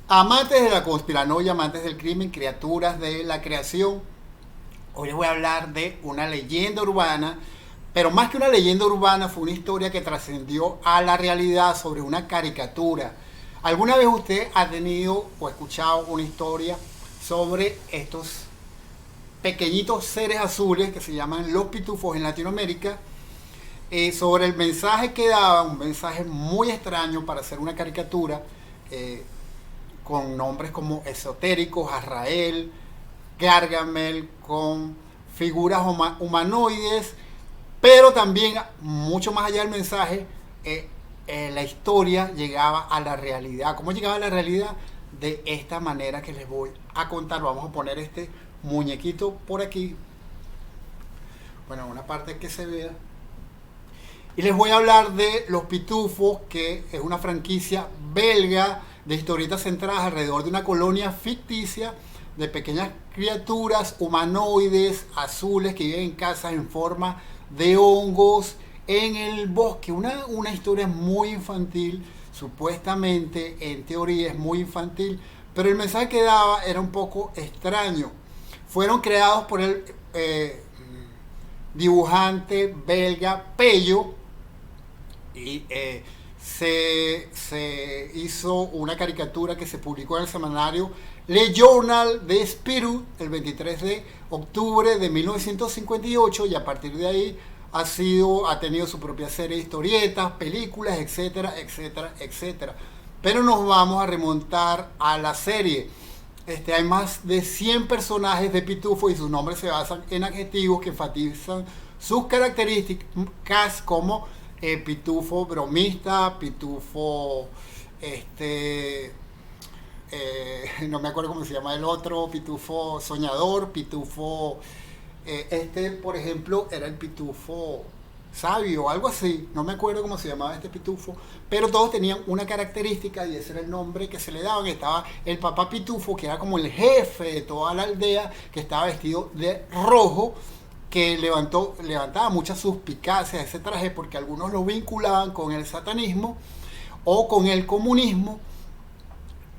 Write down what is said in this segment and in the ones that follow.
Amantes de la conspiranoia, amantes del crimen, criaturas de la creación, hoy les voy a hablar de una leyenda urbana, pero más que una leyenda urbana fue una historia que trascendió a la realidad sobre una caricatura. ¿Alguna vez usted ha tenido o escuchado una historia sobre estos pequeñitos seres azules que se llaman los pitufos en Latinoamérica? Sobre el mensaje que daban, un mensaje muy extraño para hacer una caricatura, eh, con nombres como esotéricos, Azrael, Gargamel, con figuras humanoides, pero también mucho más allá del mensaje, la historia llegaba a la realidad. ¿Cómo llegaba a la realidad? De esta manera que les voy a contar. Vamos a poner este muñequito por aquí, bueno, una parte que se vea. Y les voy a hablar de Los Pitufos, que es una franquicia belga de historietas centradas alrededor de una colonia ficticia de pequeñas criaturas humanoides azules que viven en casas en forma de hongos en el bosque. Una historia muy infantil, supuestamente, en teoría es muy infantil, pero el mensaje que daba era un poco extraño. Fueron creados por el dibujante belga Pello, y se hizo una caricatura que se publicó en el semanario Le Journal de Spirou el 23 de octubre de 1958, y a partir de ahí ha tenido su propia serie de historietas, películas, etcétera, etcétera, etcétera. Pero nos vamos a remontar a la serie. Hay más de 100 personajes de Pitufo y sus nombres se basan en adjetivos que enfatizan sus características como pitufo bromista, pitufo, no me acuerdo cómo se llama el otro, pitufo soñador, pitufo, por ejemplo, era el pitufo sabio, algo así, no me acuerdo cómo se llamaba este pitufo, pero todos tenían una característica y ese era el nombre que se le daban. Estaba el papá pitufo, que era como el jefe de toda la aldea, que estaba vestido de rojo, que levantaba muchas suspicacias ese traje porque algunos lo vinculaban con el satanismo o con el comunismo.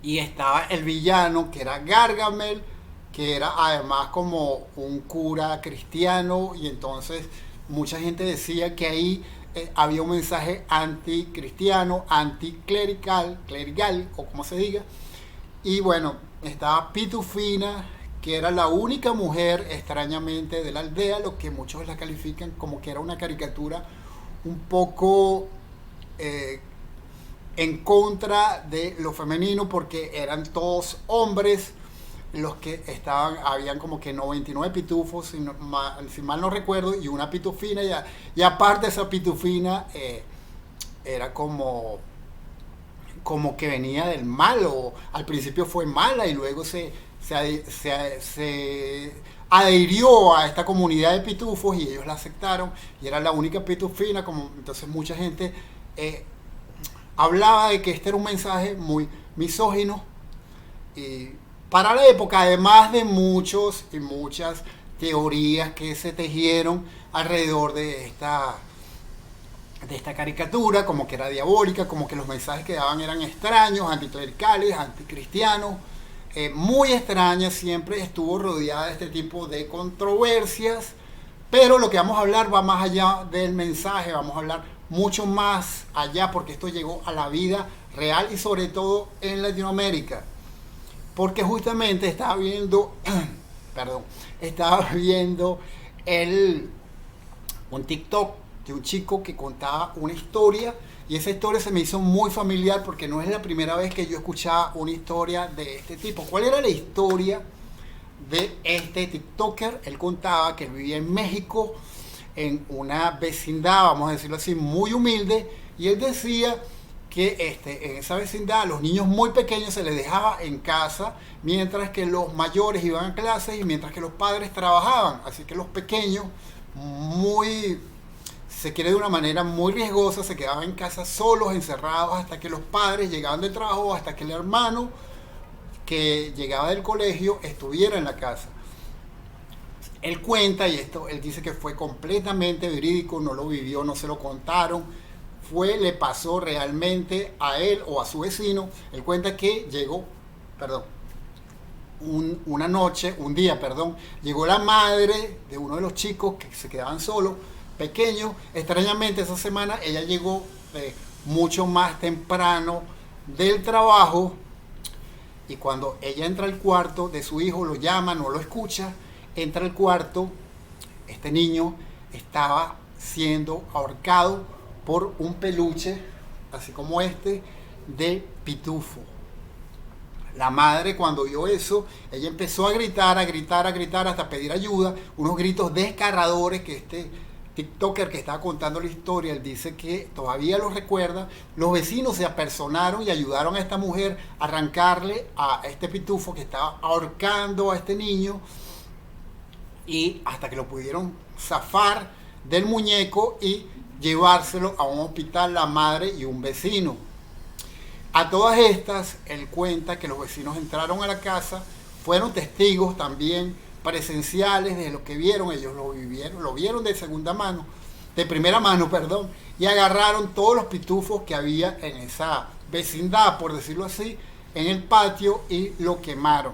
Y estaba el villano, que era Gargamel, que era además como un cura cristiano, y entonces mucha gente decía que ahí había un mensaje anticristiano, anticlerical, clerical o como se diga. Y bueno, estaba Pitufina, que era la única mujer extrañamente de la aldea, lo que muchos la califican como que era una caricatura un poco eh, en contra de lo femenino, porque eran todos hombres los que estaban. Habían como que 99 pitufos, si mal no recuerdo, y una pitufina, y aparte esa pitufina era como que venía del mal, o al principio fue mala y luego se adhirió a esta comunidad de pitufos y ellos la aceptaron y era la única pitufina. Entonces mucha gente eh, hablaba de que este era un mensaje muy misógino y para la época, además de muchos y muchas teorías que se tejieron alrededor de esta caricatura, como que era diabólica, como que los mensajes que daban eran extraños, anticlericales, anticristianos, muy extraña. Siempre estuvo rodeada de este tipo de controversias, pero lo que vamos a hablar va más allá del mensaje, vamos a hablar mucho más allá, porque esto llegó a la vida real y sobre todo en Latinoamérica, porque justamente estaba viendo, perdón, estaba viendo el, un TikTok de un chico que contaba una historia, y esa historia se me hizo muy familiar porque no es la primera vez que yo escuchaba una historia de este tipo. ¿Cuál era la historia de este TikToker? Él contaba que él vivía en México, en una vecindad, vamos a decirlo así, muy humilde, y él decía que en esa vecindad a los niños muy pequeños se les dejaba en casa, mientras que los mayores iban a clases y mientras que los padres trabajaban. Así que los pequeños, muy, se quiere de una manera muy riesgosa, se quedaban en casa solos, encerrados, hasta que los padres llegaban del trabajo, hasta que el hermano que llegaba del colegio estuviera en la casa. Él cuenta, y esto él dice que fue completamente verídico, no lo vivió, no se lo contaron, le pasó realmente a él o a su vecino. Él cuenta que llegó perdón, una noche, un día, perdón, llegó la madre de uno de los chicos que se quedaban solos, pequeños. Extrañamente esa semana ella llegó mucho más temprano del trabajo, y cuando ella entra al cuarto de su hijo, lo llama, no lo escucha, entra al cuarto, este niño estaba siendo ahorcado por un peluche, así como este, de pitufo. La madre, cuando vio eso, ella empezó a gritar, a gritar, a gritar, hasta pedir ayuda, unos gritos desgarradores que este TikToker que estaba contando la historia, él dice que todavía lo recuerda. Los vecinos se apersonaron y ayudaron a esta mujer a arrancarle a este pitufo que estaba ahorcando a este niño, y hasta que lo pudieron zafar del muñeco y llevárselo a un hospital, la madre y un vecino. A todas estas, él cuenta que los vecinos entraron a la casa, fueron testigos también presenciales de lo que vieron, ellos lo vieron de segunda mano, de primera mano, perdón, y agarraron todos los pitufos que había en esa vecindad, por decirlo así, en el patio, y lo quemaron.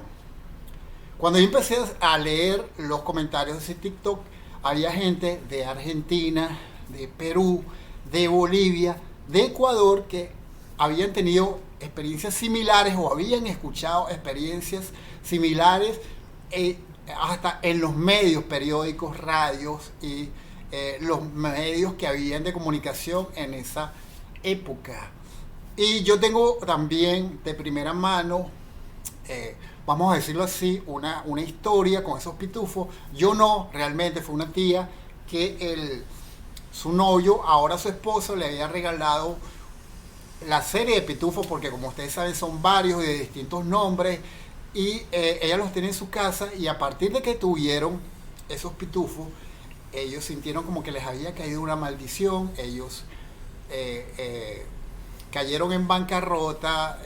Cuando yo empecé a leer los comentarios de ese TikTok, había gente de Argentina, de Perú, de Bolivia, de Ecuador, que habían tenido experiencias similares o habían escuchado experiencias similares, hasta en los medios, periódicos, radios y los medios que habían de comunicación en esa época. Y yo tengo también de primera mano, vamos a decirlo así, una historia con esos pitufos. Yo no, realmente fue una tía que su novio, ahora su esposo, le había regalado la serie de pitufos, porque como ustedes saben son varios y de distintos nombres, y ella los tiene en su casa, y a partir de que tuvieron esos pitufos, ellos sintieron como que les había caído una maldición, ellos cayeron en bancarrota,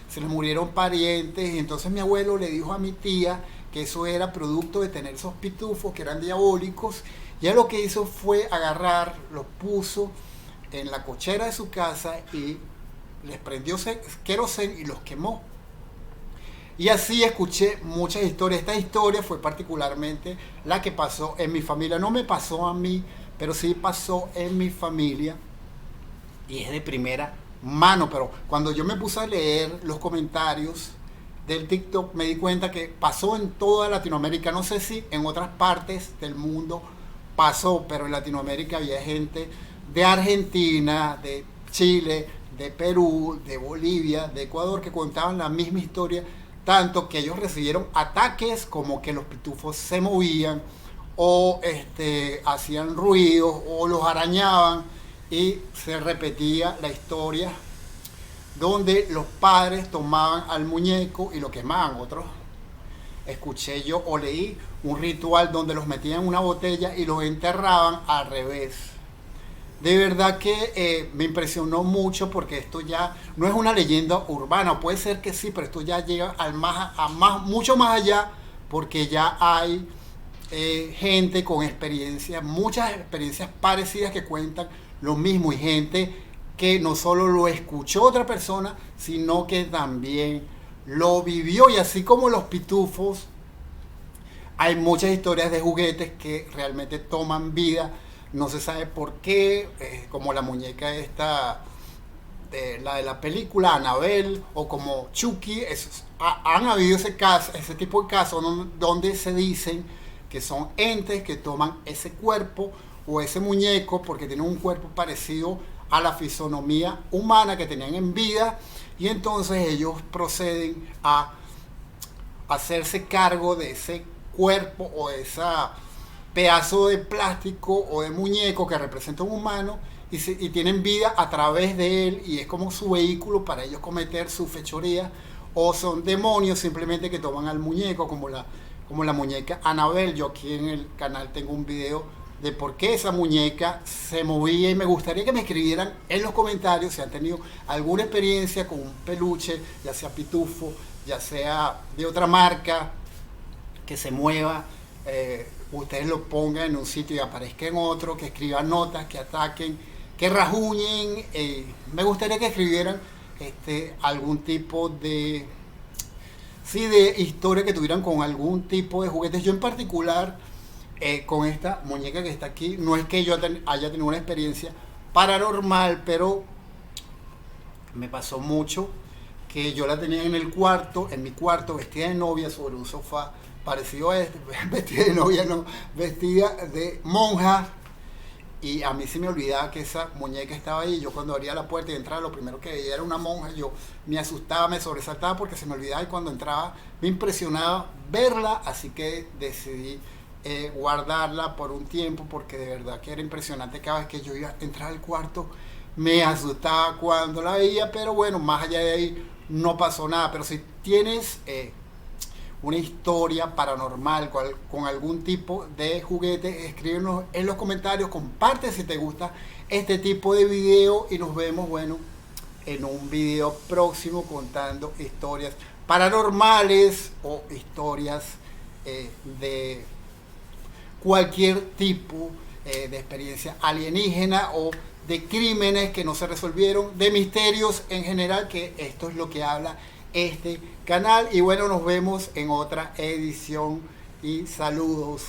se les murieron parientes, y entonces mi abuelo le dijo a mi tía que eso era producto de tener esos pitufos que eran diabólicos, y ella lo que hizo fue agarrar, los puso en la cochera de su casa y les prendió queroseno y los quemó. Y así escuché muchas historias. Esta historia fue particularmente la que pasó en mi familia. No me pasó a mí, pero sí pasó en mi familia. Y es de primera mano. Pero cuando yo me puse a leer los comentarios del TikTok, me di cuenta que pasó en toda Latinoamérica. No sé si en otras partes del mundo pasó, pero en Latinoamérica había gente de Argentina, de Chile, de Perú, de Bolivia, de Ecuador, que contaban la misma historia, tanto que ellos recibieron ataques como que los pitufos se movían o hacían ruidos o los arañaban, y se repetía la historia donde los padres tomaban al muñeco y lo quemaban. Otros escuché yo o leí un ritual donde los metían en una botella y los enterraban al revés. De verdad que me impresionó mucho, porque esto ya no es una leyenda urbana. Puede ser que sí, pero esto ya llega mucho más allá, porque ya hay gente con experiencias, muchas experiencias parecidas que cuentan lo mismo, y gente que no solo lo escuchó otra persona, sino que también lo vivió. Y así como los pitufos, hay muchas historias de juguetes que realmente toman vida. No se sabe por qué, como la muñeca esta, la de la película Annabelle, o como Chucky. Han habido ese tipo de casos donde se dicen que son entes que toman ese cuerpo o ese muñeco porque tienen un cuerpo parecido a la fisonomía humana que tenían en vida, y entonces ellos proceden a hacerse cargo de ese cuerpo o de esa pedazo de plástico o de muñeco que representa un humano, y tienen vida a través de él, y es como su vehículo para ellos cometer su fechoría. O son demonios simplemente que toman al muñeco, como la muñeca Annabelle. Yo aquí en el canal tengo un video de por qué esa muñeca se movía, y me gustaría que me escribieran en los comentarios si han tenido alguna experiencia con un peluche, ya sea pitufo, ya sea de otra marca, que se mueva. Ustedes lo pongan en un sitio y aparezca en otro, que escriban notas, que ataquen, que rajuñen. Me gustaría que escribieran algún tipo de sí, de historia que tuvieran con algún tipo de juguetes. Yo en particular, con esta muñeca que está aquí, no es que yo haya tenido una experiencia paranormal, pero me pasó mucho que yo la tenía en el cuarto, en mi cuarto, vestida de novia sobre un sofá parecido a este, vestida de novia, no, vestida de monja. Y a mí se me olvidaba que esa muñeca estaba ahí. Yo cuando abría la puerta y entraba, lo primero que veía era una monja. Yo me asustaba, me sobresaltaba porque se me olvidaba y cuando entraba me impresionaba verla. Así que decidí guardarla por un tiempo porque de verdad que era impresionante cada vez que yo iba a entrar al cuarto. Me asustaba cuando la veía, pero bueno, más allá de ahí no pasó nada. Pero si tienes una historia paranormal con algún tipo de juguete, escríbenos en los comentarios, comparte si te gusta este tipo de video y nos vemos, bueno, en un video próximo contando historias paranormales o historias de cualquier tipo de experiencia alienígena o de crímenes que no se resolvieron, de misterios en general, que esto es lo que habla este canal. Y bueno, nos vemos en otra edición y saludos.